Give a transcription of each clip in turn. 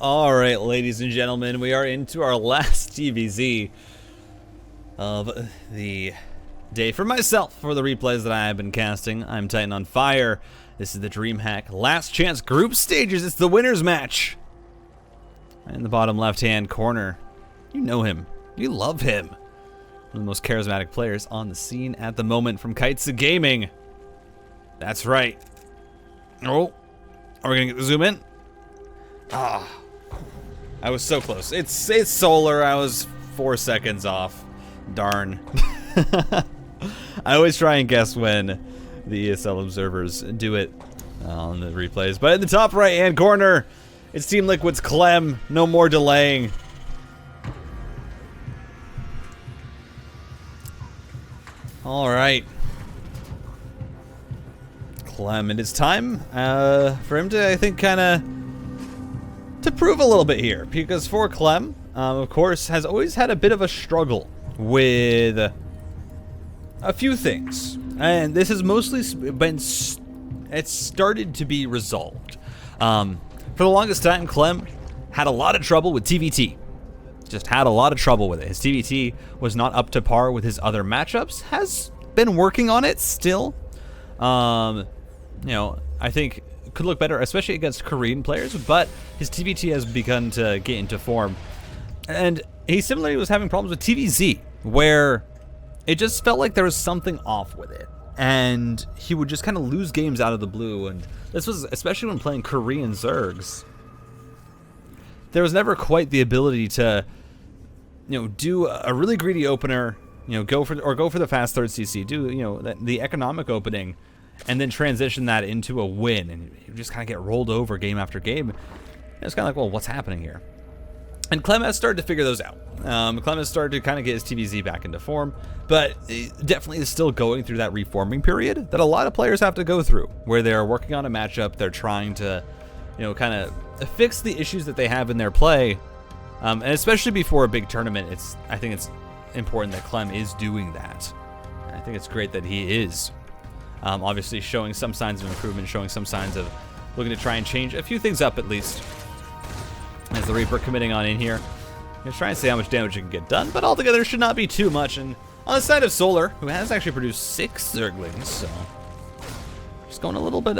Alright, ladies and gentlemen, we are into our last TVZ of the day for myself for the replays that I have been casting. I'm TitanOnFire. This is the DreamHack Last Chance Group Stages. It's the winner's match. In the bottom left-hand corner, you know him. You love him. One of the most charismatic players on the scene at the moment from Kites Gaming. That's right. Oh, are we gonna get the zoom in? Ah, I was so close. It's solar. I was 4 seconds off. Darn. I always try and guess when the ESL observers do it on the replays. But in the top right-hand corner, it's Team Liquid's Clem. No more delaying. All right. Clem, it is time for him to, I think, kind of to prove a little bit here, because for Clem, of course, has always had a bit of a struggle with a few things, and this has mostly been, it's started to be resolved. For the longest time, Clem had a lot of trouble with TVT. Just had a lot of trouble with it. His TVT was not up to par with his other matchups. Has been working on it still. You know, I think could look better, especially against Korean players, but his TVT has begun to get into form. And he similarly was having problems with TVZ, where it just felt like there was something off with it. And he would just kind of lose games out of the blue. And this was especially when playing Korean Zergs. There was never quite the ability to, you know, do a really greedy opener, you know, go for the fast third CC, do, you know, the economic opening, and then transition that into a win, and you just kind of get rolled over game after game. And it's kind of like, well, what's happening here? And Clem has started to figure those out. Clem has started to kind of get his TVZ back into form, but definitely is still going through that reforming period that a lot of players have to go through, where they're working on a matchup, they're trying to, you know, kind of fix the issues that they have in their play, and especially before a big tournament, I think it's important that Clem is doing that. I think it's great that he is. Obviously showing some signs of improvement, showing some signs of looking to try and change a few things up at least. As the Reaper committing on in here. Gonna try and see how much damage it can get done, but altogether should not be too much. And on the side of Solar, who has actually produced 6 Zerglings, so just going a little bit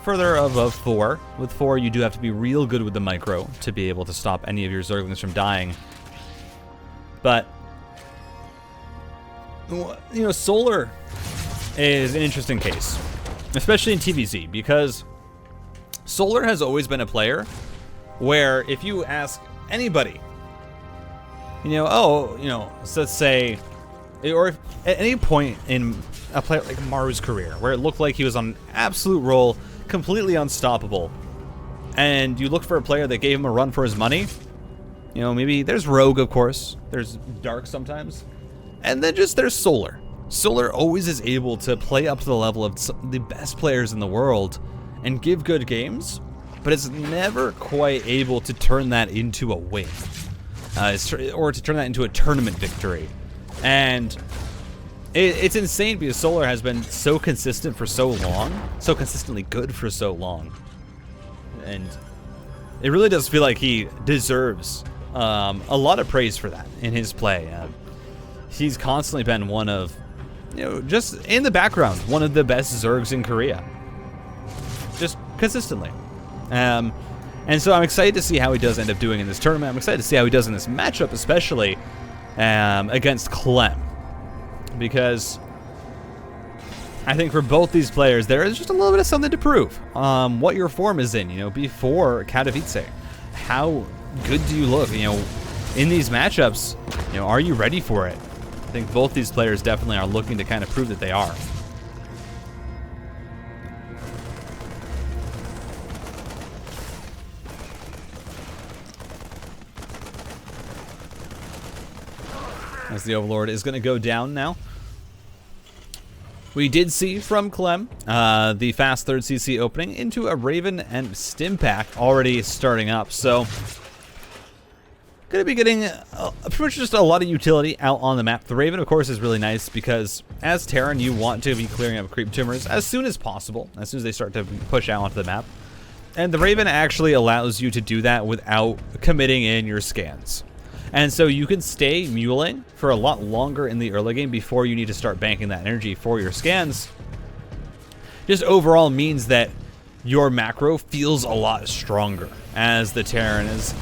further above 4. With 4, you do have to be real good with the micro to be able to stop any of your Zerglings from dying. But, you know, Solar is an interesting case, especially in TVZ, because Solar has always been a player where if you ask anybody, you know, oh, you know, so let's say, or if at any point in a player like Maru's career, where it looked like he was on an absolute roll, completely unstoppable, and you look for a player that gave him a run for his money, you know, maybe there's Rogue, of course, there's Dark sometimes, and then just there's Solar. Solar always is able to play up to the level of the best players in the world and give good games, but it's never quite able to turn that into a win, or to turn that into a tournament victory. And it's insane because Solar has been so consistent for so long, so consistently good for so long, and it really does feel like he deserves a lot of praise for that in his play. He's constantly been one of, you know, just in the background, one of the best Zergs in Korea. Just consistently. And so I'm excited to see how he does end up doing in this tournament. I'm excited to see how he does in this matchup, especially against Clem. Because I think for both these players, there is just a little bit of something to prove. What your form is in, you know, before Katowice. How good do you look, you know, in these matchups? You know, are you ready for it? I think both these players definitely are looking to kind of prove that they are. As the Overlord is going to go down now. We did see from Clem the fast third CC opening into a Raven and Stim Pack already starting up. So going to be getting pretty much just a lot of utility out on the map. The Raven, of course, is really nice because as Terran, you want to be clearing up creep tumors as soon as possible, as soon as they start to push out onto the map. And the Raven actually allows you to do that without committing in your scans. And so you can stay muling for a lot longer in the early game before you need to start banking that energy for your scans. Just overall means that your macro feels a lot stronger as the Terran is.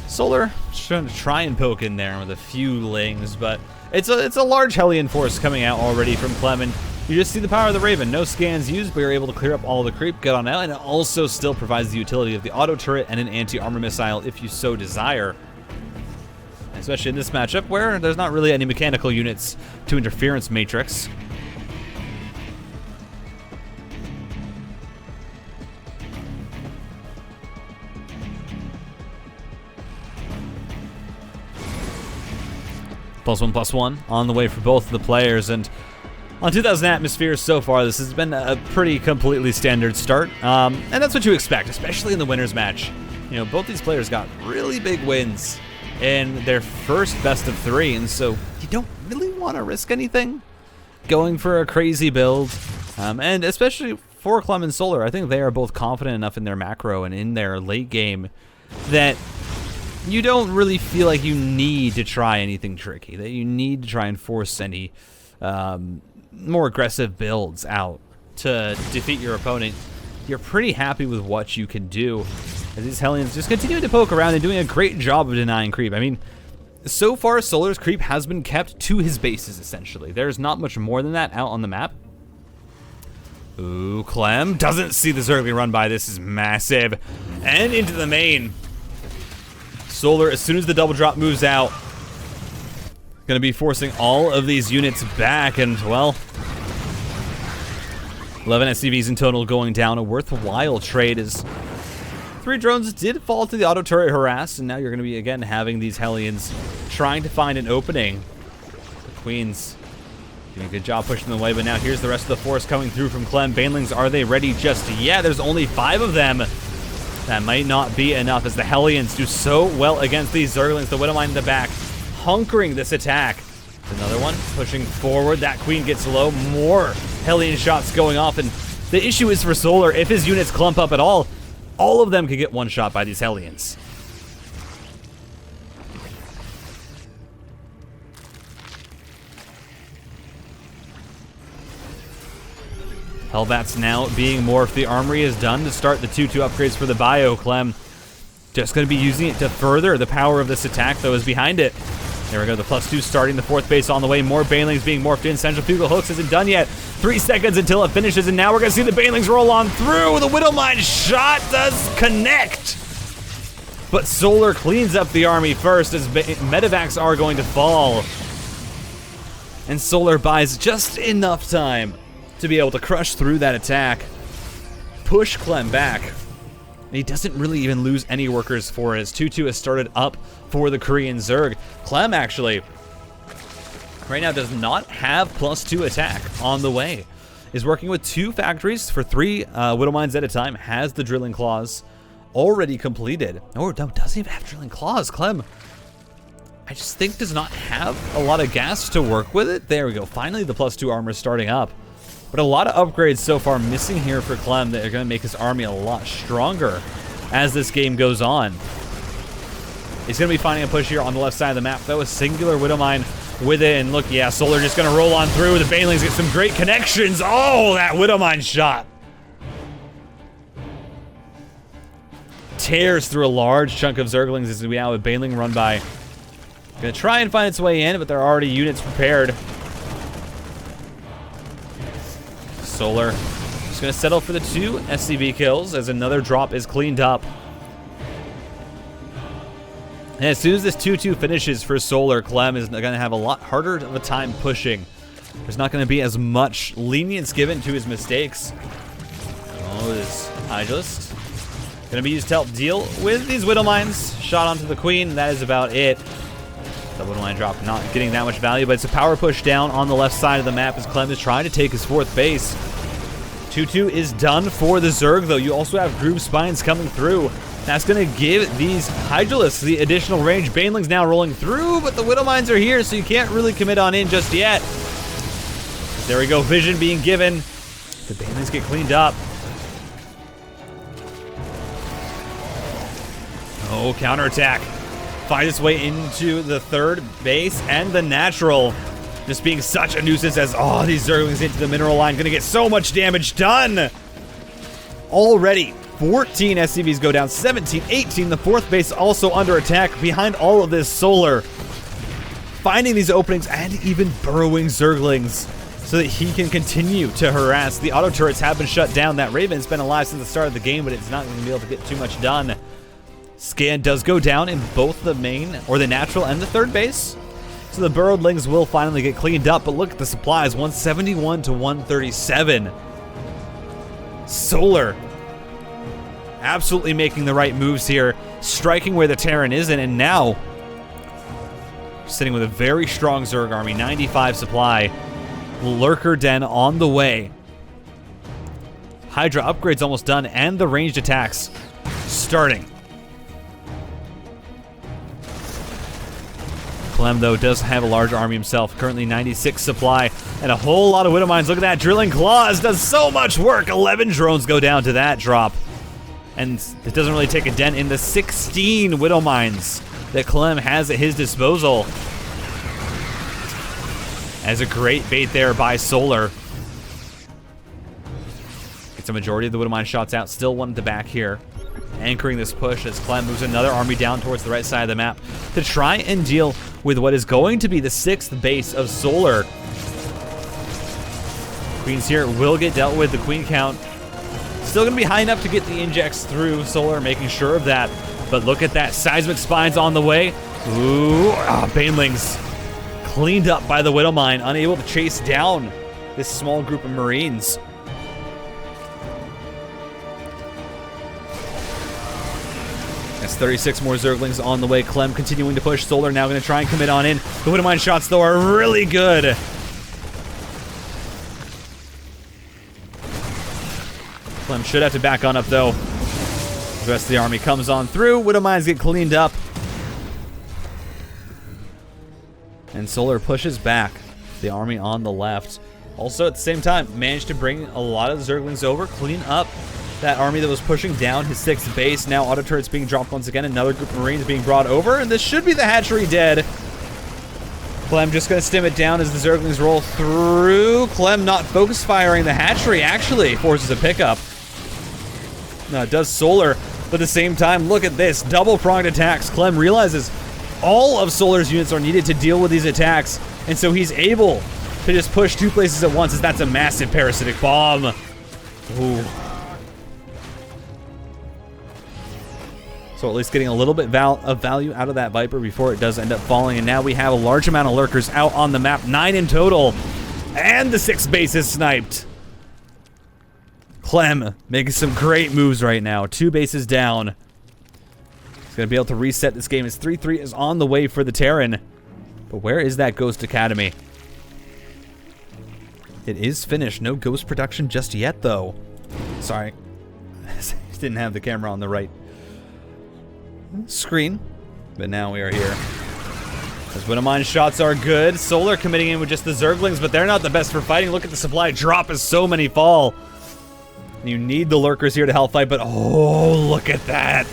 Solar trying to try and poke in there with a few lings, but it's a large Hellion force coming out already from Clem, and you just see the power of the Raven. No scans used, but you're able to clear up all the creep, get on out, and it also still provides the utility of the auto turret and an anti-armor missile if you so desire. Especially in this matchup where there's not really any mechanical units to interference matrix. +1/+1 on the way for both of the players, and on 2000 atmospheres so far, this has been a pretty completely standard start, and that's what you expect, especially in the winners match. You know, both these players got really big wins in their first best of 3, and so you don't really want to risk anything going for a crazy build, and especially for Clem and Solar, I think they are both confident enough in their macro and in their late game that you don't really feel like you need to try anything tricky, that you need to try and force any more aggressive builds out to defeat your opponent. You're pretty happy with what you can do as these Hellions just continue to poke around and doing a great job of denying creep. I mean, so far Solar's creep has been kept to his bases essentially. There's not much more than that out on the map. Ooh, Clem doesn't see the Zerg being run by. This is massive. And into the main. Solar, as soon as the double drop moves out, gonna be forcing all of these units back, and well, 11 SCVs in total going down. A worthwhile trade as 3 drones did fall to the auto turret harass, and now you're gonna be again having these Hellions trying to find an opening. The Queens doing a good job pushing them away, but now here's the rest of the force coming through from Clem. Banelings, are they ready just yet? There's only 5 of them. That might not be enough as the Hellions do so well against these Zerglings. The Widowmine in the back, hunkering this attack. Another one pushing forward. That Queen gets low. More Hellion shots going off. And the issue is for Solar, if his units clump up at all of them could get one shot by these Hellions. Hellbats now being morphed. The armory is done to start the 2/2 upgrades for the bio. Clem just going to be using it to further the power of this attack, though, is behind it. There we go, the +2 starting, the 4th base on the way. More Banelings being morphed in. Centrifugal Hooks isn't done yet. 3 seconds until it finishes, and now we're going to see the Banelings roll on through. The Widowmine shot does connect. But Solar cleans up the army first as medevacs are going to fall. And Solar buys just enough time to be able to crush through that attack, push Clem back. He doesn't really even lose any workers for it as 2/2 has started up for the Korean Zerg. Clem actually, right now, does not have +2 attack on the way. Is working with 2 factories for 3 Widowmines at a time, has the Drilling Claws already completed. Oh, no, doesn't even have Drilling Claws. Clem, I just think, does not have a lot of gas to work with it. There we go, finally the +2 armor is starting up. But a lot of upgrades so far missing here for Clem that are going to make his army a lot stronger as this game goes on. He's going to be finding a push here on the left side of the map, though. A singular Widowmine with it. And look, yeah, Solar just going to roll on through. The Banelings get some great connections. Oh, that Widowmine shot tears through a large chunk of Zerglings as we now have a Baneling run by. Going to try and find its way in, but there are already units prepared. Solar just going to settle for the 2 SCV kills as another drop is cleaned up. And as soon as this 2/2 finishes for Solar, Clem is going to have a lot harder of a time pushing. There's not going to be as much lenience given to his mistakes. Oh, this Hydralist going to be used to help deal with these Widowmines. Shot onto the Queen, that is about it. The Widowmine drop not getting that much value, but it's a power push down on the left side of the map as Clem is trying to take his 4th base. 2/2 is done for the Zerg, though. You also have Groove Spines coming through. That's going to give these Hydralists the additional range. Banelings now rolling through, but the Widowmines are here, so you can't really commit on in just yet. There we go, vision being given. The Banelings get cleaned up. Oh, counterattack. Finds its way into the third base and the natural. Just being such a nuisance as, oh, these Zerglings into the mineral line. Gonna get so much damage done. Already, 14 SCVs go down, 17, 18. The fourth base also under attack. Behind all of this, Solar finding these openings and even burrowing Zerglings so that he can continue to harass. The auto turrets have been shut down. That Raven's been alive since the start of the game, but it's not going to be able to get too much done. Scan does go down in both the main, or the natural, and the third base. So the burrowedlings will finally get cleaned up, but look at the supplies, 171 to 137. Solar absolutely making the right moves here, striking where the Terran isn't, and now sitting with a very strong Zerg army, 95 supply. Lurker Den on the way. Hydra upgrade's almost done, and the ranged attacks starting. Clem, though, does have a large army himself. Currently 96 supply and a whole lot of Widow Mines. Look at that. Drilling Claws does so much work. 11 drones go down to that drop. And it doesn't really take a dent in the 16 Widow Mines that Clem has at his disposal. As a great bait there by Solar. Gets a majority of the Widow Mine shots out. Still one at the back here. Anchoring this push as Clem moves another army down towards the right side of the map to try and deal with what is going to be the 6th base of Solar. Queens here will get dealt with. The queen count still going to be high enough to get the injects through. Solar making sure of that. But look at that. Seismic Spines on the way. Ooh, Banelings cleaned up by the Widow Mine. Unable to chase down this small group of Marines. That's 36 more Zerglings on the way. Clem continuing to push. Solar now going to try and commit on in. The Widow Mine shots, though, are really good. Clem should have to back on up, though. The rest of the army comes on through. Widow Mines get cleaned up. And Solar pushes back the army on the left. Also, at the same time, managed to bring a lot of Zerglings over, clean up that army that was pushing down his 6th base. Now auto turrets being dropped once again. Another group of Marines being brought over, and this should be the hatchery dead. Clem just going to stim it down as the Zerglings roll through. Clem not focus firing. The hatchery actually forces a pickup. No, it does Solar, but at the same time, look at this. Double-pronged attacks. Clem realizes all of Solar's units are needed to deal with these attacks, and so he's able to just push 2 places at once, as that's a massive parasitic bomb. Ooh. So at least getting a little bit of value out of that Viper before it does end up falling. And now we have a large amount of Lurkers out on the map. 9 in total. And the 6th base is sniped. Clem making some great moves right now. 2 bases down. He's going to be able to reset this game as 3-3 is on the way for the Terran. But where is that Ghost Academy? It is finished. No Ghost production just yet, though. Sorry. Didn't have the camera on the right screen, but now we are here. As Widow Mine shots are good. Solar committing in with just the Zerglings, but they're not the best for fighting. Look at the supply drop as so many fall. You need the Lurkers here to help fight, but oh, look at that.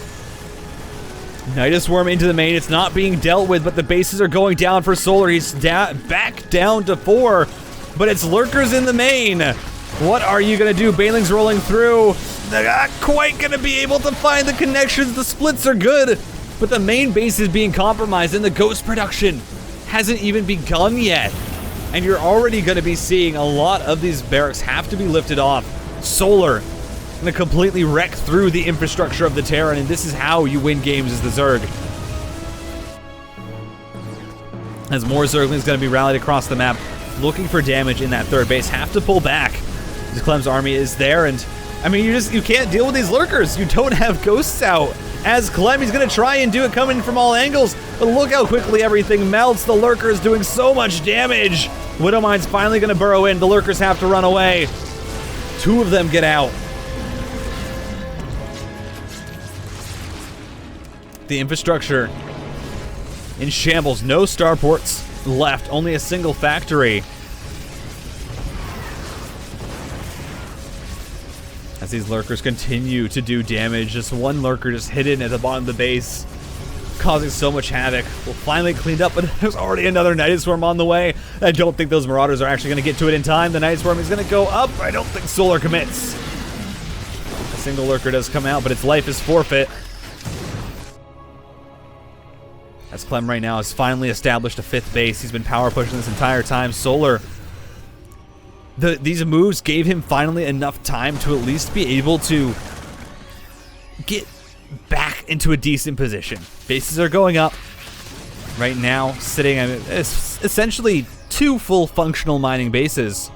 Nidus Worm into the main. It's not being dealt with, but the bases are going down for Solar. He's back down to 4, but it's Lurkers in the main. What are you going to do? Banelings rolling through. They're not quite going to be able to find the connections. The splits are good, but the main base is being compromised, and the Ghost production hasn't even begun yet. And you're already going to be seeing a lot of these barracks have to be lifted off. Solar going to completely wreck through the infrastructure of the Terran, and this is how you win games as the Zerg. As more Zerglings going to be rallied across the map, looking for damage in that 3rd base. Have to pull back. Clem's army is there, and I mean, you can't deal with these Lurkers. You don't have Ghosts out. As Clem, he's going to try and do it coming from all angles, but look how quickly everything melts. The Lurkers doing so much damage. Widow Mine's finally going to burrow in. The Lurkers have to run away. 2 of them get out. The infrastructure in shambles. No starports left. Only a single factory. As these lurkers continue to do damage, just one lurker just hidden at the bottom of the base, causing so much havoc. We'll finally cleaned up, but there's already another Night Swarm on the way. I don't think those Marauders are actually going to get to it in time. The Night Swarm is going to go up. I don't think Solar commits. A single lurker does come out, but its life is forfeit. As Clem right now has finally established a 5th base. He's been power pushing this entire time. Solar, these moves gave him finally enough time to at least be able to get back into a decent position. Bases are going up. Right now, sitting at essentially 2 full functional mining bases.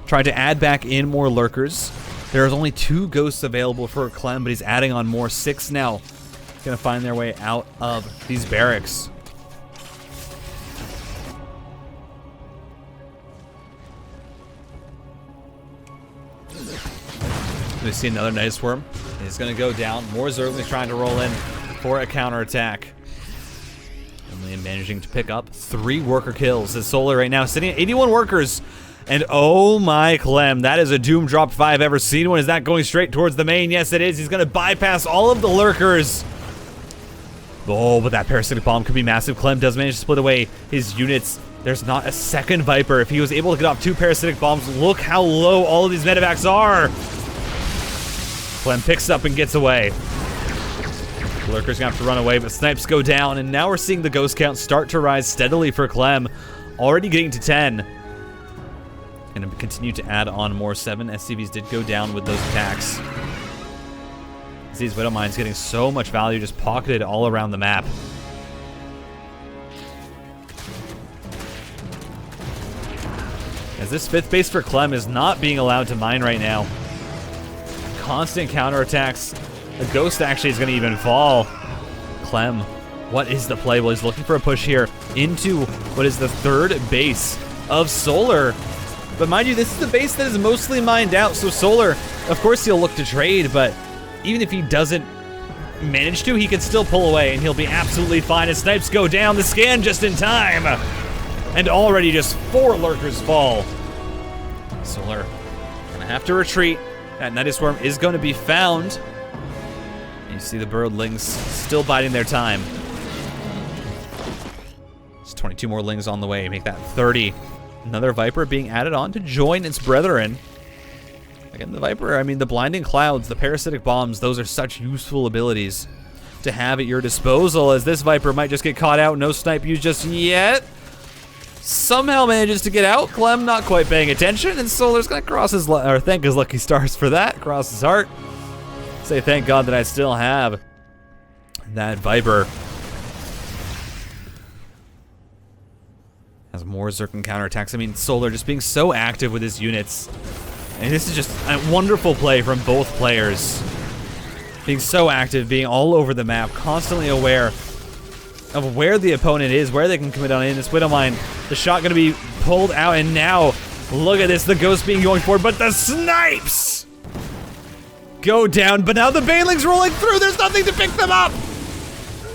Trying to add back in more lurkers. There's only 2 ghosts available for Clem, but he's adding on more. 6 now. Gonna find their way out of these barracks. We see another Night Swarm. He's gonna go down. More Zerglings trying to roll in for a counterattack. Only managing to pick up 3 worker kills. As Solar right now sitting at 81 workers. And oh my Clem, that is a Doom drop if I've ever seen one. Is that going straight towards the main? Yes, it is. He's gonna bypass all of the lurkers. Oh, but that Parasitic Bomb could be massive. Clem does manage to split away his units. There's not a second Viper. If he was able to get off 2 Parasitic Bombs, look how low all of these medevacs are. Clem picks up and gets away. The lurker's gonna have to run away, but snipes go down, and now we're seeing the ghost count start to rise steadily for Clem. Already getting to 10. And continue to add on more. 7 SCVs did go down with those attacks. These Widow Mines getting so much value just pocketed all around the map. As this 5th base for Clem is not being allowed to mine right now. Constant counterattacks. The Ghost actually is going to even fall. Clem, what is the play? Well, he's looking for a push here into what is the 3rd base of Solar. But mind you, this is the base that is mostly mined out, so Solar, of course he'll look to trade, but even if he doesn't manage to, he can still pull away, and he'll be absolutely fine as snipes go down. The scan just in time. And already just 4 lurkers fall. Solar gonna have to retreat. That Night Swarm is going to be found. You see the birdlings still biding their time. There's 22 more lings on the way. Make that 30. Another Viper being added on to join its brethren. Again, the Viper, I mean, the Blinding Clouds, the Parasitic Bombs, those are such useful abilities to have at your disposal, as this Viper might just get caught out. No snipe used just yet. Somehow manages to get out. Clem not quite paying attention, and Solar's gonna cross his, or thank his lucky stars for that. Cross his heart. Say thank God that I still have that Viper. Has more Zerkin counterattacks. I mean, Solar just being so active with his units. And this is just a wonderful play from both players. Being so active, being all over the map, constantly aware of where the opponent is, where they can commit on in. This Widow Mine, the shot gonna be pulled out, and now, look at this, the Ghost being going forward, but the snipes go down, but now the Baneling's rolling through, there's nothing to pick them up!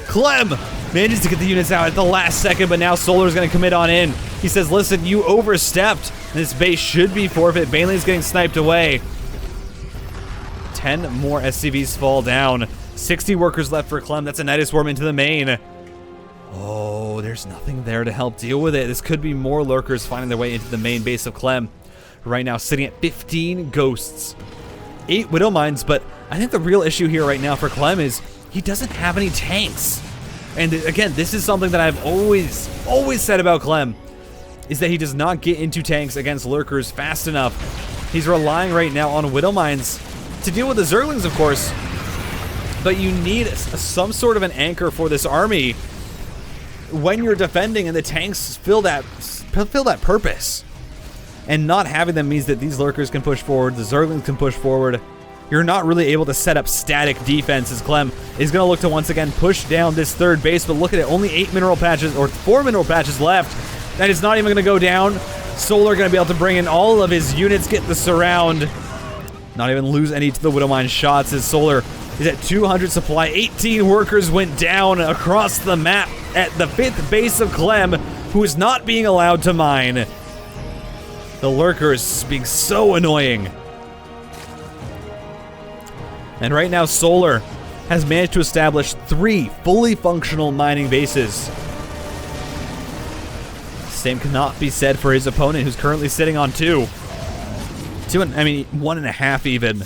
Clem manages to get the units out at the last second, but now Solar's gonna commit on in. He says, listen, you overstepped. This base should be forfeit. Baneling's getting sniped away. 10 more SCVs fall down. 60 workers left for Clem. That's a Night Swarm into the main. Oh, there's nothing there to help deal with it. This could be more lurkers finding their way into the main base of Clem. Right now, sitting at 15 ghosts. 8 Widow Mines, but I think the real issue here right now for Clem is he doesn't have any tanks. And again, this is something that I've always said about Clem, is that he does not get into tanks against lurkers fast enough. He's relying right now on Widow Mines to deal with the Zerglings, of course, but you need some sort of an anchor for this army when you're defending, and the tanks fill that purpose. And not having them means that these lurkers can push forward, the Zerglings can push forward. You're not really able to set up static defense, as Clem is going to look to once again push down this 3rd base, but look at it, only 8 mineral patches, or 4 mineral patches left. That is not even going to go down. Solar going to be able to bring in all of his units, get the surround. Not even lose any to the Widow Mine shots, as Solar is at 200 supply. 18 workers went down across the map at the 5th base of Clem, who is not being allowed to mine. The lurkers being so annoying. And right now, Solar has managed to establish 3 fully functional mining bases. Same cannot be said for his opponent, who's currently sitting on 2. 1.5 even.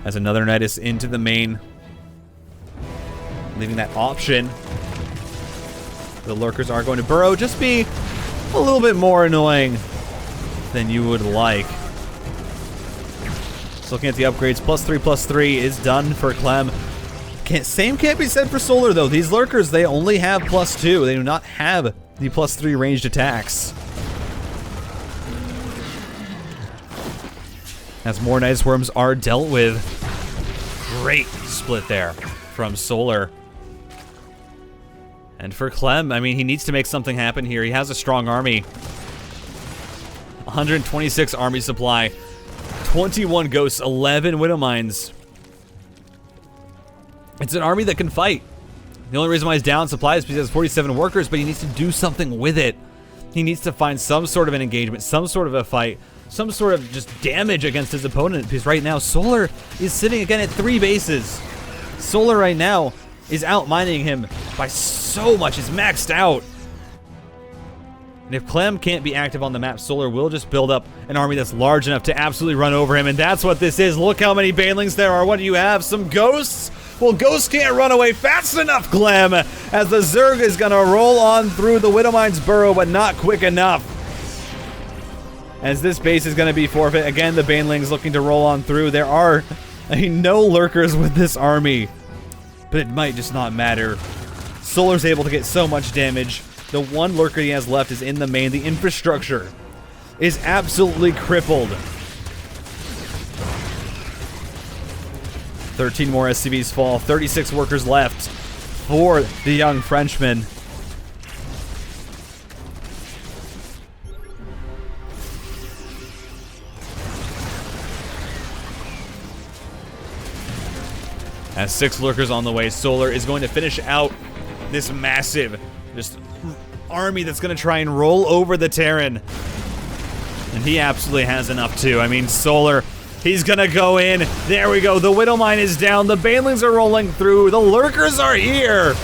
As another Nidus into the main, leaving that option. The lurkers are going to burrow, just be a little bit more annoying than you would like. So looking at the upgrades, +3/+3 is done for Clem. Same can't be said for Solar though. These lurkers, they only have +2. They do not have the +3 ranged attacks. As more Nidus Worms are dealt with. Great split there from Solar. And for Clem, I mean, he needs to make something happen here. He has a strong army. 126 army supply. 21 ghosts, 11 widow mines. It's an army that can fight. The only reason why he's down supply is because he has 47 workers, but he needs to do something with it. He needs to find some sort of an engagement, some sort of a fight, some sort of just damage against his opponent, because right now Solar is sitting again at 3 bases. Solar right now is out mining him by so much. He's maxed out. And if Clem can't be active on the map, Solar will just build up an army that's large enough to absolutely run over him, and that's what this is. Look how many banelings there are. What do you have? Some ghosts? Well, ghosts can't run away fast enough, Clem, as the Zerg is gonna roll on through the Widowmine's burrow, but not quick enough. As this base is gonna be forfeit. Again, the banelings looking to roll on through. There are no lurkers with this army, but it might just not matter. Solar's able to get so much damage. The one lurker he has left is in the main. The infrastructure is absolutely crippled. 13 more SCVs fall. 36 workers left for the young Frenchman. As 6 lurkers on the way, Solar is going to finish out this massive just army that's going to try and roll over the Terran. And he absolutely has enough too. I mean, Solar, he's going to go in. There we go. The Widow Mine is down. The Banelings are rolling through. The lurkers are here.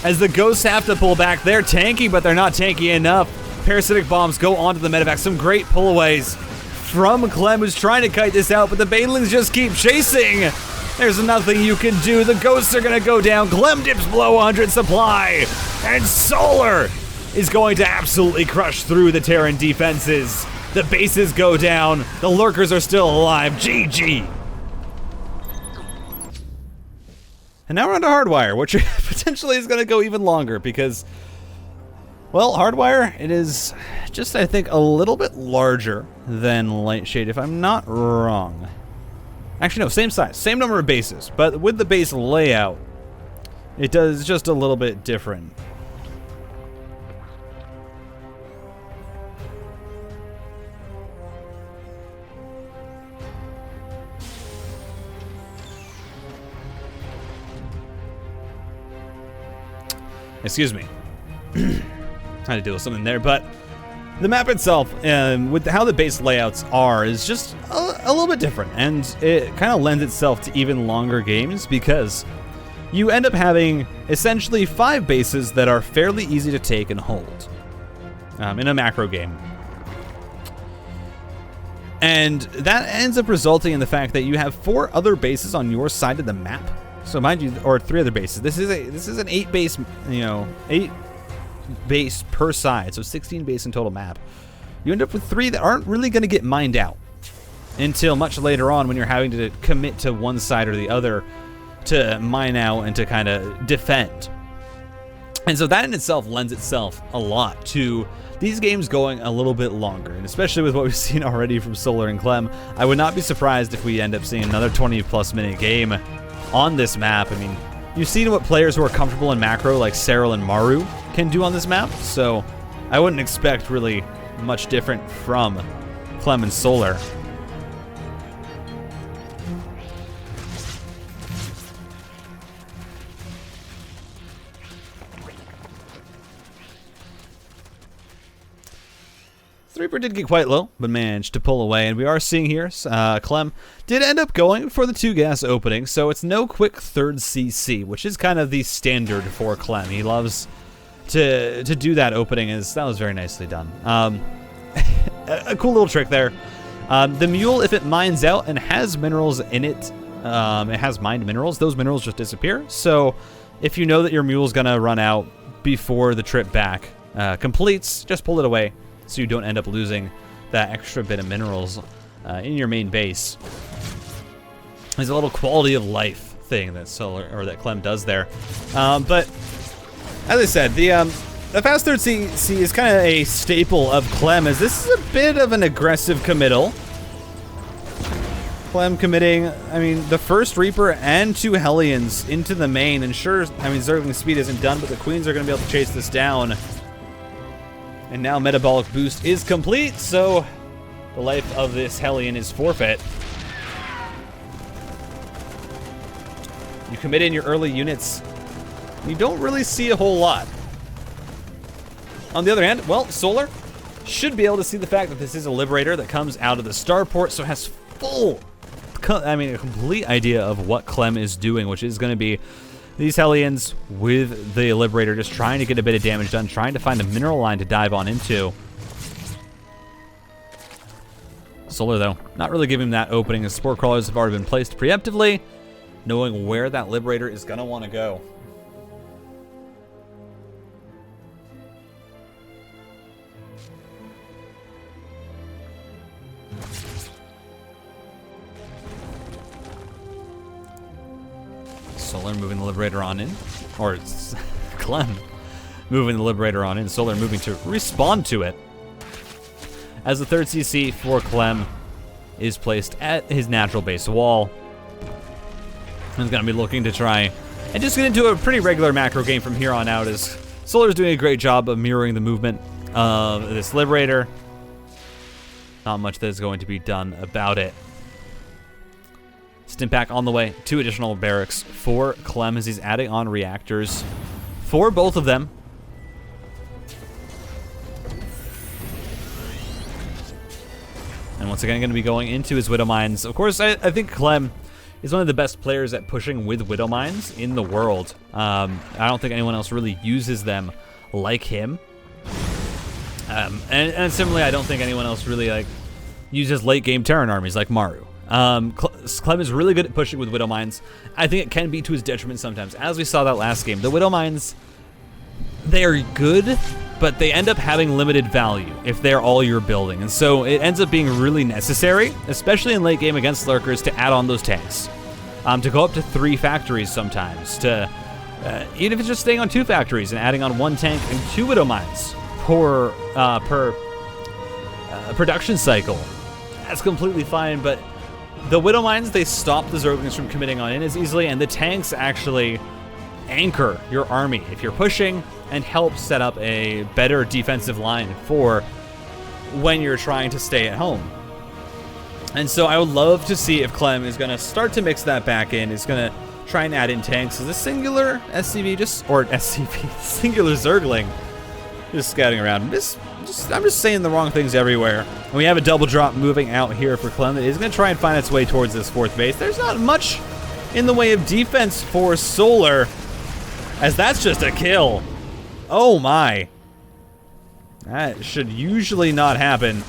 As the Ghosts have to pull back. They're tanky, but they're not tanky enough. Parasitic Bombs go onto the medevac. Some great pullaways from Clem, who's trying to kite this out, but the Banelings just keep chasing. There's nothing you can do. The Ghosts are going to go down. Clem dips below 100 supply. And Solar is going to absolutely crush through the Terran defenses. The bases go down. The lurkers are still alive. GG. And now we're on to Hardwire, which potentially is going to go even longer because, well, Hardwire, it is just, I think, a little bit larger than Lightshade, if I'm not wrong. Actually, no, same size, same number of bases, but with the base layout, it does just a little bit different. Excuse me. Had to deal with something there, but the map itself, with how the base layouts are, is just a little bit different, and it kind of lends itself to even longer games because you end up having essentially 5 bases that are fairly easy to take and hold in a macro game. And that ends up resulting in the fact that you have 4 other bases on your side of the map. So mind you, or 3 other bases. This is an 8 base, 8 base per side, so 16 base in total map. You end up with 3 that aren't really going to get mined out until much later on when you're having to commit to one side or the other to mine out and to kind of defend. And so that in itself lends itself a lot to these games going a little bit longer, and especially with what we've seen already from Solar and Clem, I would not be surprised if we end up seeing another 20+ minute game on this map. I mean, you've seen what players who are comfortable in macro like Serral and Maru can do on this map, so I wouldn't expect really much different from Clem and Solar. The Reaper did get quite low, but managed to pull away. And we are seeing here, Clem did end up going for the 2 gas opening, so it's no quick third CC, which is kind of the standard for Clem. He loves to do that opening. That was very nicely done. A cool little trick there. The mule, if it mines out and has minerals in it, it has mined minerals, those minerals just disappear. So if you know that your mule's gonna run out before the trip back completes, just pull it away so you don't end up losing that extra bit of minerals in your main base. There's a little quality of life thing that that Clem does there. But as I said, the fast third CC is kind of a staple of Clem, as this is a bit of an aggressive committal. Clem committing, I mean, the first Reaper and 2 Hellions into the main, and sure, I mean, Zergling speed isn't done, but the Queens are going to be able to chase this down. And now Metabolic Boost is complete, so the life of this Hellion is forfeit. You commit in your early units, you don't really see a whole lot. On the other hand, well, Solar should be able to see the fact that this is a Liberator that comes out of the starport, so has a complete idea of what Clem is doing, which is going to be these Hellions with the Liberator just trying to get a bit of damage done, trying to find a mineral line to dive on into. Solar, though, not really giving him that opening, as Spore Crawlers have already been placed preemptively, knowing where that Liberator is going to want to go. Solar moving the Liberator on in, or it's Clem moving the Liberator on in, Solar moving to respond to it. As the third CC for Clem is placed at his natural base wall. He's going to be looking to try and just get into a pretty regular macro game from here on out, as Solar's doing a great job of mirroring the movement of this Liberator. Not much that is going to be done about it. Stimpak on the way, 2 additional barracks for Clem as he's adding on reactors for both of them. And once again, going to be going into his Widow Mines. Of course, I think Clem is one of the best players at pushing with Widow Mines in the world. I don't think anyone else really uses them like him. And similarly, I don't think anyone else really uses late game Terran armies like Maru. Clem is really good at pushing with Widow Mines. I think it can be to his detriment sometimes, as we saw that last game. The Widow Mines, they are good, but they end up having limited value if they're all you're building. And so it ends up being really necessary, especially in late game against Lurkers, to add on those tanks. To go up to 3 factories sometimes, to even if it's just staying on 2 factories and adding on 1 tank and 2 Widow Mines per production cycle. That's completely fine, but the Widow Mines, they stop the Zerglings from committing on in as easily, and the tanks actually anchor your army if you're pushing and help set up a better defensive line for when you're trying to stay at home. And so I would love to see if Clem is going to start to mix that back in, is going to try and add in tanks as a singular SCV, singular Zergling, just scouting around. I'm just saying the wrong things everywhere. And we have a double drop moving out here for Clem that is going to try and find its way towards this 4th base. There's not much in the way of defense for Solar, as that's just a kill. Oh my. That should usually not happen.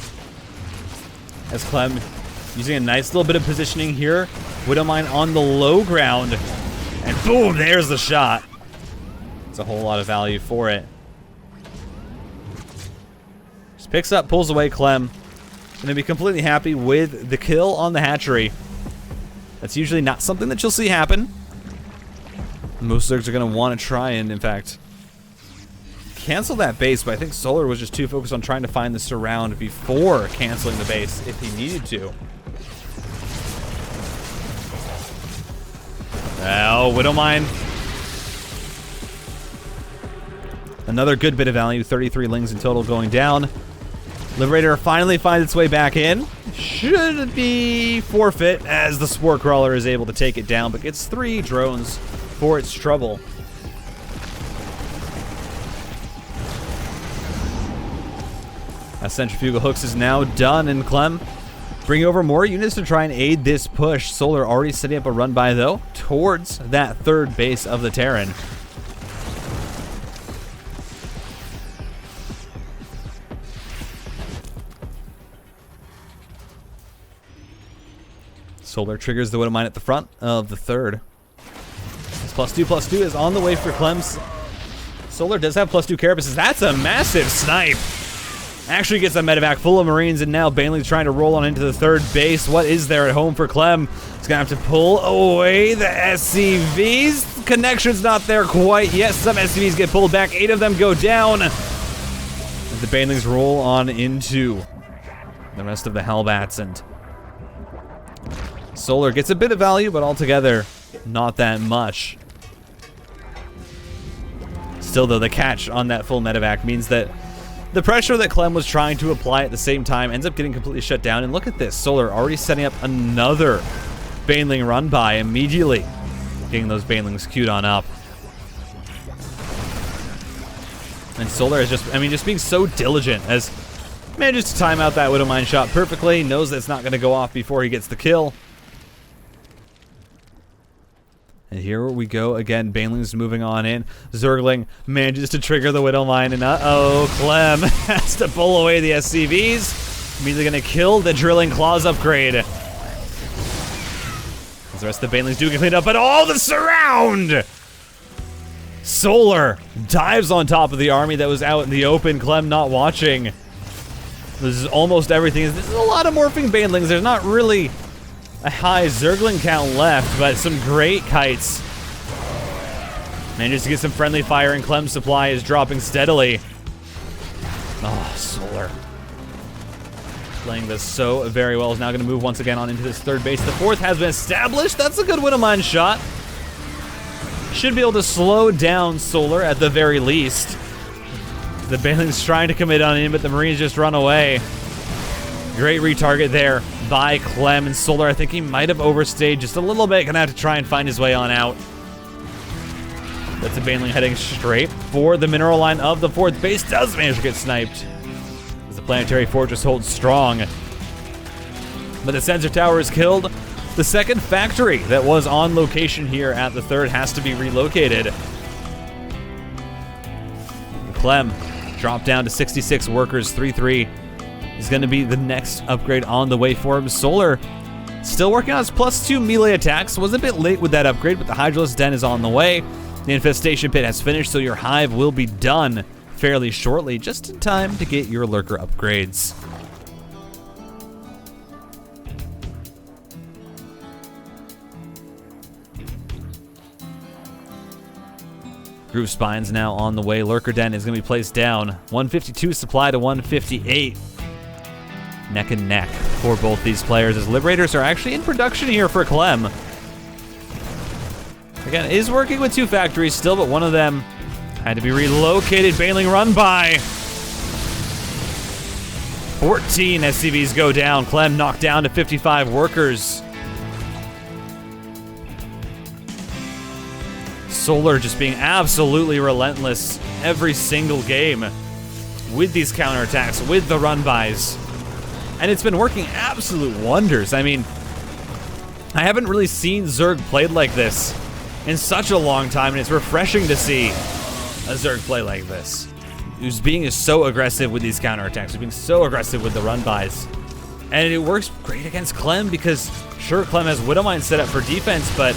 As Clem using a nice little bit of positioning here. Widowmine on the low ground. And boom, there's the shot. It's a whole lot of value for it. Just picks up, pulls away Clem. Gonna be completely happy with the kill on the hatchery. That's usually not something that you'll see happen. Most Zergs are gonna want to try and, in fact, cancel that base, but I think Solar was just too focused on trying to find the surround before canceling the base if he needed to. Oh, Widowmine. Another good bit of value, 33 lings in total going down. Liberator finally finds its way back in. Should be forfeit as the Spore Crawler is able to take it down, but gets 3 drones for its trouble. Centrifugal hooks is now done, and Clem bringing over more units to try and aid this push. Solar already setting up a run by, though, towards that third base of the Terran. Solar triggers the Widowmine at the front of the third. This +2/+2 is on the way for Clem's. Solar does have +2 carapaces. That's a massive snipe. Actually gets a medevac full of Marines, and now Baneling's trying to roll on into the third base. What is there at home for Clem? He's gonna have to pull away the SCVs. Connection's not there quite yet. Some SCVs get pulled back. 8 of them go down. As the Banelings roll on into the rest of the Hellbats, and Solar gets a bit of value, but altogether, not that much. Still, though, the catch on that full medevac means that the pressure that Clem was trying to apply at the same time ends up getting completely shut down. And look at this, Solar already setting up another Baneling run by immediately, getting those Banelings queued on up. And Solar is just being so diligent as manages to time out that Widowmine shot perfectly, knows that it's not going to go off before he gets the kill. And here we go again, Baneling's moving on in. Zergling manages to trigger the Widowmine, and uh-oh, Clem has to pull away the SCVs. Immediately gonna kill the Drilling Claws upgrade. As the rest of the Banelings do get cleaned up, but all the surround! Solar dives on top of the army that was out in the open, Clem not watching. This is almost everything. This is a lot of morphing Banelings. There's not really a high Zergling count left, but some great kites. Manages to get some friendly fire, and Clem's supply is dropping steadily. Oh, Solar. Playing this so very well. Is now going to move once again on into this third base. The fourth has been established. That's a good Widowmine shot. Should be able to slow down Solar at the very least. The Baneling's trying to commit on in, but the Marines just run away. Great retarget there by Clem, and Solar, I think he might have overstayed just a little bit. Gonna have to try and find his way on out. That's a Baneling heading straight for the mineral line of the fourth base. Does manage to get sniped as the Planetary Fortress holds strong. But the sensor tower is killed. The second factory that was on location here at the third has to be relocated. Clem dropped down to 66 workers, 3-3. Is going to be the next upgrade on the way for him. Solar still working on his +2 melee attacks. Was a bit late with that upgrade, but the Hydralisk Den is on the way. The Infestation Pit has finished, so your Hive will be done fairly shortly, just in time to get your Lurker upgrades. Groove Spine's now on the way. Lurker Den is going to be placed down. 152 supply to 158. Neck and neck for both these players, as Liberators are actually in production here for Clem. Again, is working with 2 factories still, but one of them had to be relocated. Baneling run by. 14 SCVs go down. Clem knocked down to 55 workers. Solar just being absolutely relentless every single game with these counterattacks, with the run-bys. And it's been working absolute wonders. I mean, I haven't really seen Zerg played like this in such a long time, and it's refreshing to see a Zerg play like this. Who's being so aggressive with these counterattacks, who's being so aggressive with the run-bys. And it works great against Clem because, sure, Clem has Widowmine set up for defense, but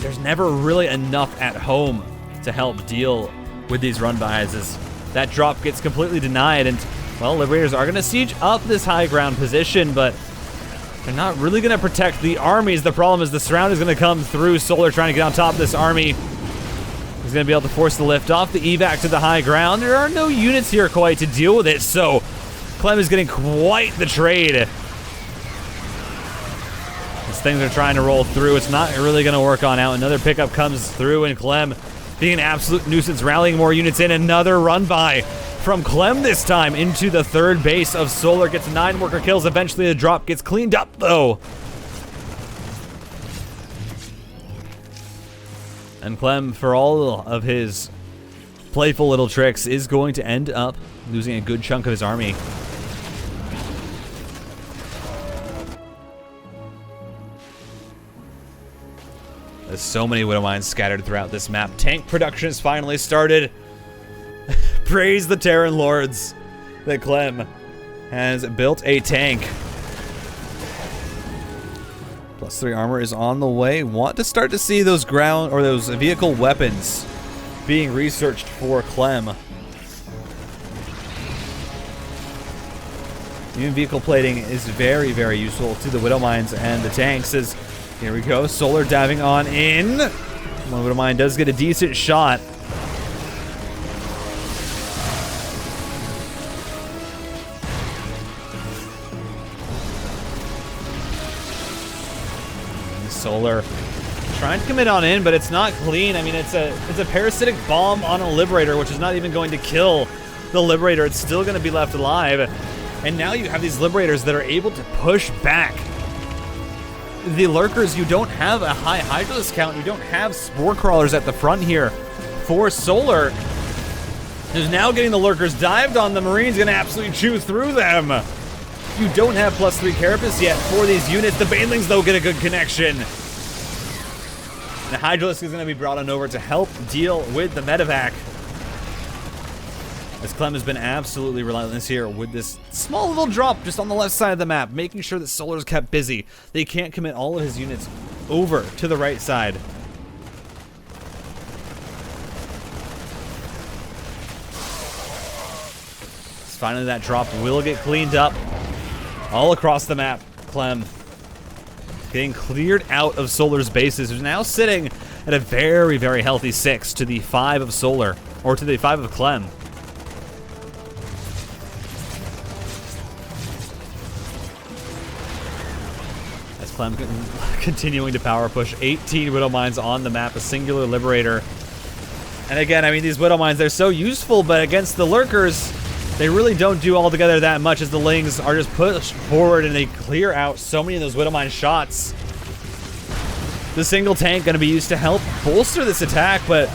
there's never really enough at home to help deal with these run-bys, as that drop gets completely denied. And, well, Liberators are going to siege up this high ground position, but they're not really going to protect the armies. The problem is the surround is going to come through. Solar trying to get on top of this army. He's going to be able to force the lift off, the evac to the high ground. There are no units here quite to deal with it, so Clem is getting quite the trade. As things are trying to roll through, it's not really going to work on out. Another pickup comes through, and Clem being an absolute nuisance, rallying more units in. Another run by from Clem this time into the third base of Solar. Gets 9 worker kills. Eventually the drop gets cleaned up, though. And Clem, for all of his playful little tricks is going to end up losing a good chunk of his army. There's so many Widow Mines scattered throughout this map. Tank production has finally started. Praise the Terran Lords that Clem has built a tank. +3 armor is on the way. Want to start to see those ground or those vehicle weapons being researched for Clem. Even vehicle plating is very, very useful to the Widow Mines and the tanks. As here we go, Solar diving on in. One Widow Mine does get a decent shot. Solar trying to commit on in, but it's not clean. I mean, it's a parasitic bomb on a Liberator, which is not even going to kill the Liberator. It's still going to be left alive. And now you have these Liberators that are able to push back the Lurkers. You don't have a high Hydralisk count. You don't have Spore Crawlers at the front here for Solar. Who's now getting the Lurkers dived on. The Marine's going to absolutely chew through them. You don't have +3 Carapace yet for these units. The Banelings, though, get a good connection. The Hydralisk is going to be brought on over to help deal with the medevac. As Clem has been absolutely relentless here with this small little drop just on the left side of the map, making sure that Solar's kept busy. They can't commit all of his units over to the right side. Finally, that drop will get cleaned up all across the map. Clem getting cleared out of Solar's bases, who's now sitting at a very, very healthy 6 to the 5 of Solar, or to the 5 of Clem. As Clem continuing to power push, 18 Widow Mines on the map, a singular Liberator. And again, I mean, these Widow Mines, they're so useful, but against the Lurkers, they really don't do altogether that much, as the Lings are just pushed forward and they clear out so many of those Widow Mine shots. The single tank going to be used to help bolster this attack, but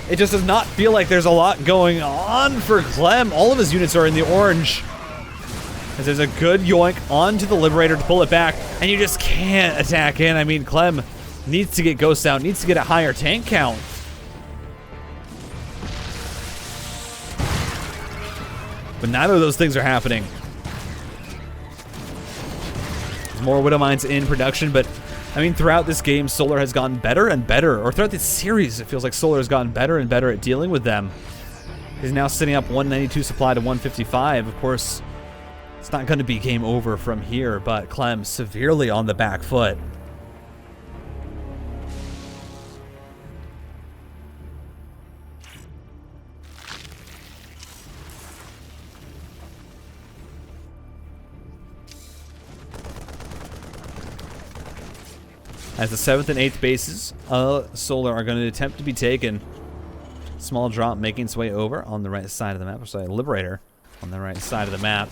it just does not feel like there's a lot going on for Clem. All of his units are in the orange. As there's a good yoink onto the Liberator to pull it back, and you just can't attack in. I mean, Clem needs to get Ghosts out, needs to get a higher tank count. But neither of those things are happening. There's more Widow Mines in production, but I mean, throughout this game, Solar has gotten better and better. Or throughout this series, it feels like Solar has gotten better and better at dealing with them. He's now sitting up 192 supply to 155. Of course, it's not going to be game over from here, but Clem severely on the back foot. As the 7th and 8th bases, Solar are going to attempt to be taken. Small drop making its way over on the right side of the map. Or sorry, Liberator on the right side of the map.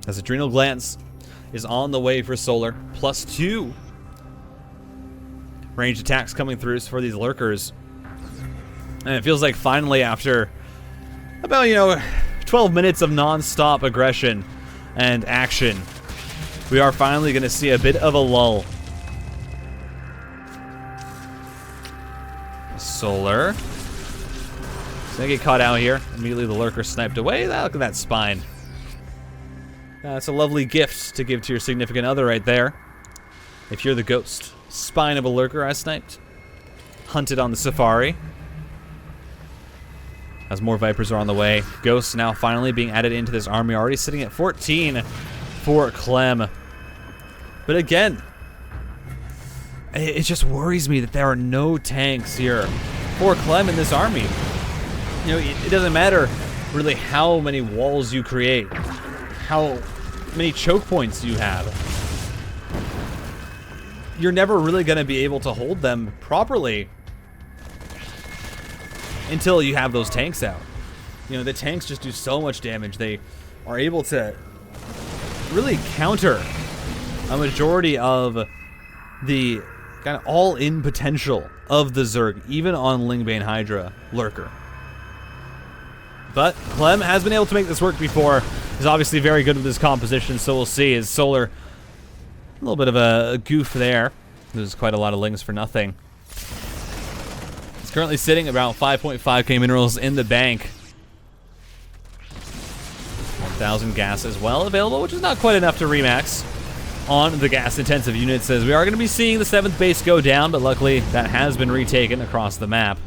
As Adrenal Glance is on the way for Solar. +2 ranged attacks coming through for these Lurkers. And it feels like finally, after about, 12 minutes of non-stop aggression and action, we are finally going to see a bit of a lull. Solar. He's going to get caught out here. Immediately the Lurker sniped away. Look at that spine. That's a lovely gift to give to your significant other right there. If you're the ghost. Spine of a Lurker I sniped. Hunted on the safari. As more Vipers are on the way. Ghosts now finally being added into this army. Already sitting at 14 for Clem. But again, it just worries me that there are no tanks here for Clem in this army. It doesn't matter really how many walls you create, how many choke points you have. You're never really going to be able to hold them properly until you have those tanks out. The tanks just do so much damage. They are able to really counter a majority of the kind of all-in potential of the Zerg, even on Lingbane Hydra Lurker. But Clem has been able to make this work before. He's obviously very good with his composition, so we'll see. His Solar, a little bit of a goof there. There's quite a lot of lings for nothing. He's currently sitting around 5.5k minerals in the bank. 1,000 gas as well available, which is not quite enough to remax on the gas-intensive units, as we are going to be seeing the 7th base go down, but luckily that has been retaken across the map.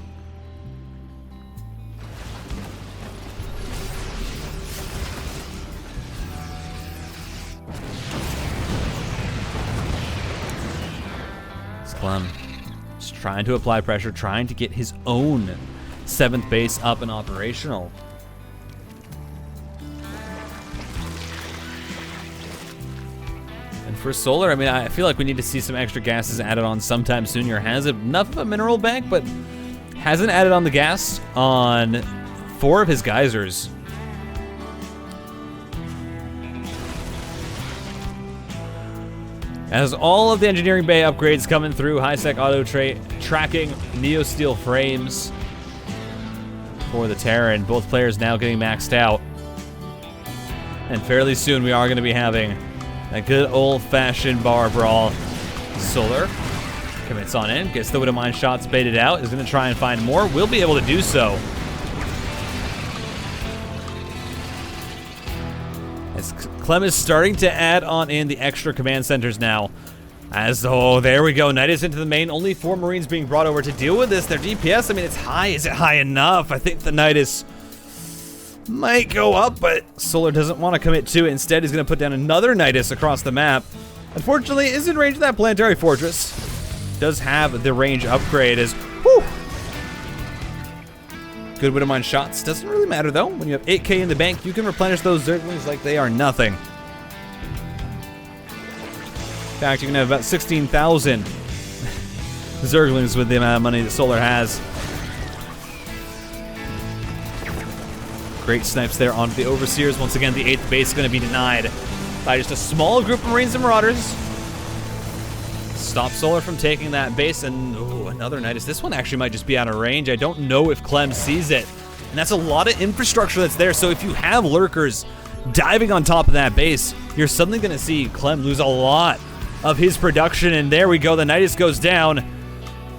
Clem just trying to apply pressure, trying to get his own 7th base up and operational. And for Solar, I mean, I feel like we need to see some extra gases added on sometime soon. He has enough of a mineral bank, but hasn't added on the gas on 4 of his geysers. As all of the engineering bay upgrades coming through, high-sec auto tracking, Neo Steel frames for the Terran. Both players now getting maxed out. And fairly soon we are going to be having a good old-fashioned bar brawl. Solar commits on in, gets the Widowmine shots baited out, is going to try and find more. Will be able to do so. As Clem is starting to add on in the extra command centers now. As, oh, there we go. Nidus into the main. Only 4 Marines being brought over to deal with this. Their DPS, I mean, it's high. Is it high enough? I think the Nidus might go up, but Solar doesn't want to commit to it. Instead, he's going to put down another Nidus across the map. Unfortunately, is in range of that planetary fortress. Does have the range upgrade as, whew. Good Widowmine shots. Doesn't really matter, though. When you have 8k in the bank, you can replenish those Zerglings like they are nothing. In fact, you can have about 16,000 Zerglings with the amount of money that Solar has. Great snipes there onto the Overseers. Once again, the 8th base is going to be denied by just a small group of Marines and Marauders. Stop Solar from taking that base, and ooh, another Nidus. This one actually might just be out of range. I don't know if Clem sees it. And that's a lot of infrastructure that's there, so if you have Lurkers diving on top of that base, you're suddenly going to see Clem lose a lot of his production, and there we go. The Nidus goes down.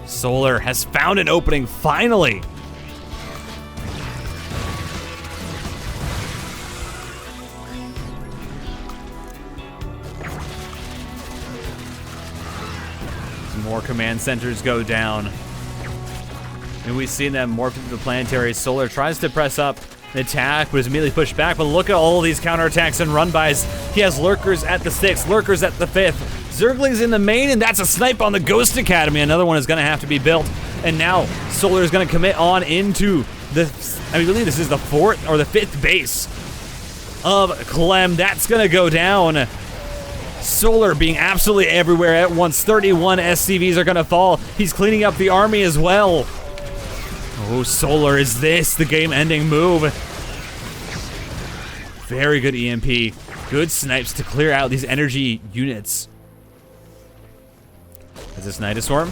Solar has found an opening, finally. More command centers go down. And we've seen them morph into the planetary. Solar tries to press up and attack, but is immediately pushed back. But look at all these counterattacks and run-bys. He has Lurkers at the 6th, Lurkers at the 5th. Zerglings in the main, and that's a snipe on the Ghost Academy. Another one is going to have to be built. And now Solar is going to commit on into the, I believe this is the 4th or the 5th base of Clem. That's going to go down. Solar being absolutely everywhere at once. 31 SCVs are going to fall. He's cleaning up the army as well. Oh, Solar, is this the game-ending move? Very good EMP. Good snipes to clear out these energy units. Is this Nidus Swarm?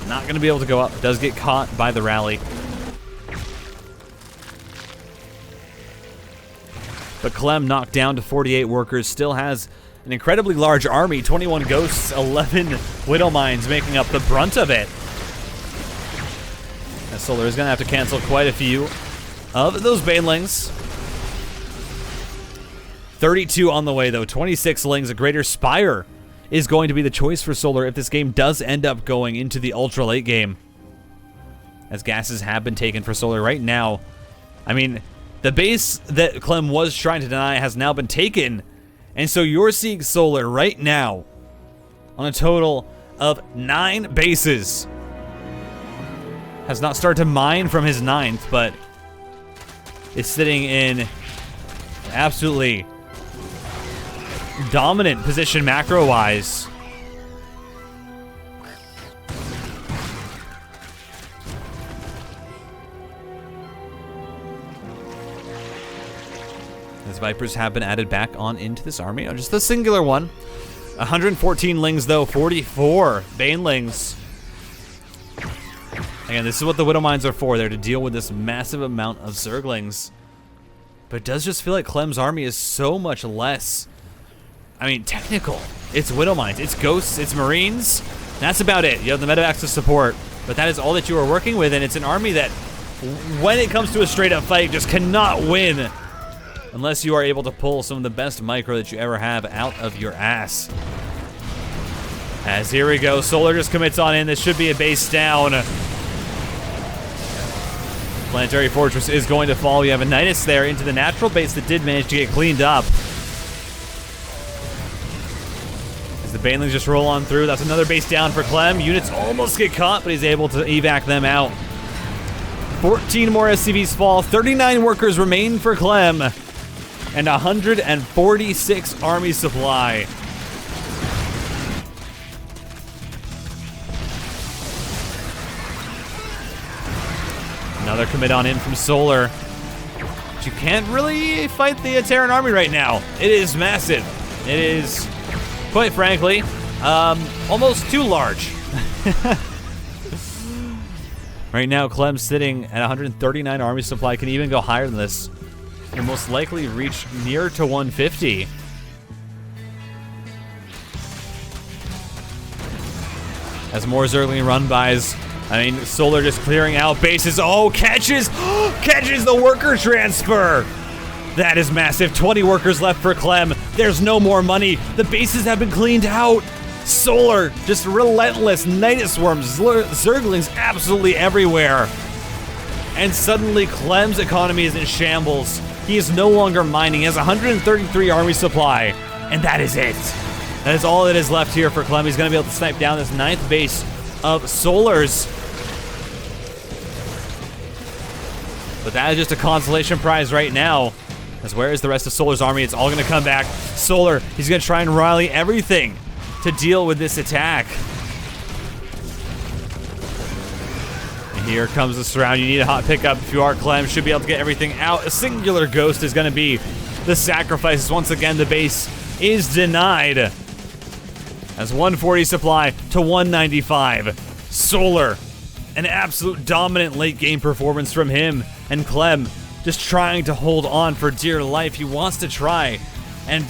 Not going to be able to go up. Does get caught by the rally. But Clem knocked down to 48 workers, still has an incredibly large army, 21 ghosts, 11 Widowmines making up the brunt of it. And Solar is going to have to cancel quite a few of those Banelings. 32 on the way, though, 26 Lings. A Greater Spire is going to be the choice for Solar if this game does end up going into the ultra late game. As gases have been taken for Solar right now. I mean, the base that Clem was trying to deny has now been taken, and so you're seeing Solar right now on a total of 9 bases. Has not started to mine from his 9th, but is sitting in absolutely dominant position macro-wise. As Vipers have been added back on into this army. Just a singular one. 114 Lings, though. 44 Banelings. Again, this is what the Widow Mines are for. They're to deal with this massive amount of Zerglings. But it does just feel like Clem's army is so much less, I mean, technical. It's Widow Mines, it's Ghosts, it's Marines. That's about it. You have the medevacs to support. But that is all that you are working with, and it's an army that, when it comes to a straight-up fight, just cannot win unless you are able to pull some of the best micro that you ever have out of your ass. As here we go, Solar just commits on in. This should be a base down. Planetary Fortress is going to fall. You have a Nidus there into the natural base that did manage to get cleaned up. As the Banelings just roll on through, that's another base down for Clem. Units almost get caught, but he's able to evac them out. 14 more SCVs fall, 39 workers remain for Clem, and 146 army supply. Another commit on in from Solar. But you can't really fight the Terran army right now. It is massive. It is, quite frankly, almost too large. Right now, Clem's sitting at 139 army supply, can even go higher than this. And most likely reach near to 150. As more Zergling run-bys, I mean, Solar just clearing out bases. Oh, catches the worker transfer. That is massive. 20 workers left for Clem. There's no more money. The bases have been cleaned out. Solar, just relentless. Nidus Swarms, Zerglings absolutely everywhere. And suddenly Clem's economy is in shambles. He is no longer mining. He has 133 army supply, and that is it. That is all that is left here for Clem. He's gonna be able to snipe down this 9th base of Solar's. But that is just a consolation prize right now. As where is the rest of Solar's army? It's all gonna come back. Solar, he's gonna try and rally everything to deal with this attack. And here comes the surround. You need a hot pickup if you are Clem. Should be able to get everything out. A singular ghost is gonna be the sacrifice. Once again, the base is denied. As 140 supply to 195. Solar, an absolute dominant late game performance from him. And Clem just trying to hold on for dear life. He wants to try and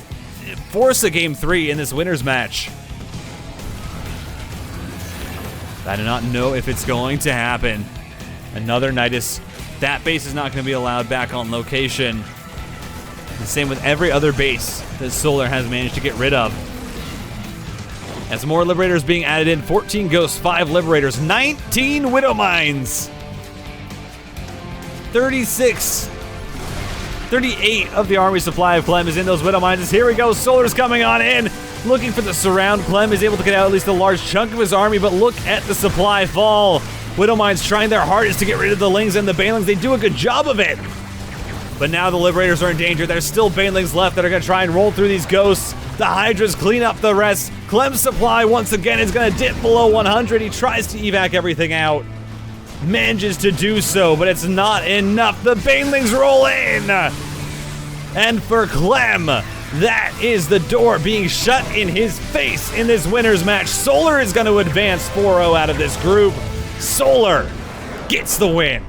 force a game 3 in this winner's match. I do not know if it's going to happen. Another Nidus. That base is not going to be allowed back on location. The same with every other base that Solar has managed to get rid of. As more Liberators being added in, 14 Ghosts, 5 Liberators, 19 Widow Mines. 38 of the army supply of Clem is in those Widow Mines. Here we go, Solar's coming on in, looking for the surround. Clem is able to get out at least a large chunk of his army, but look at the supply fall. Widow Mines trying their hardest to get rid of the Lings and the Banelings. They do a good job of it. But now the Liberators are in danger. There's still Banelings left that are going to try and roll through these Ghosts. The Hydras clean up the rest. Clem's supply once again is going to dip below 100. He tries to evac everything out. Manages to do so, but it's not enough. The Banelings roll in. And for Clem, that is the door being shut in his face in this winner's match. Solar is going to advance 4-0 out of this group. Solar gets the win.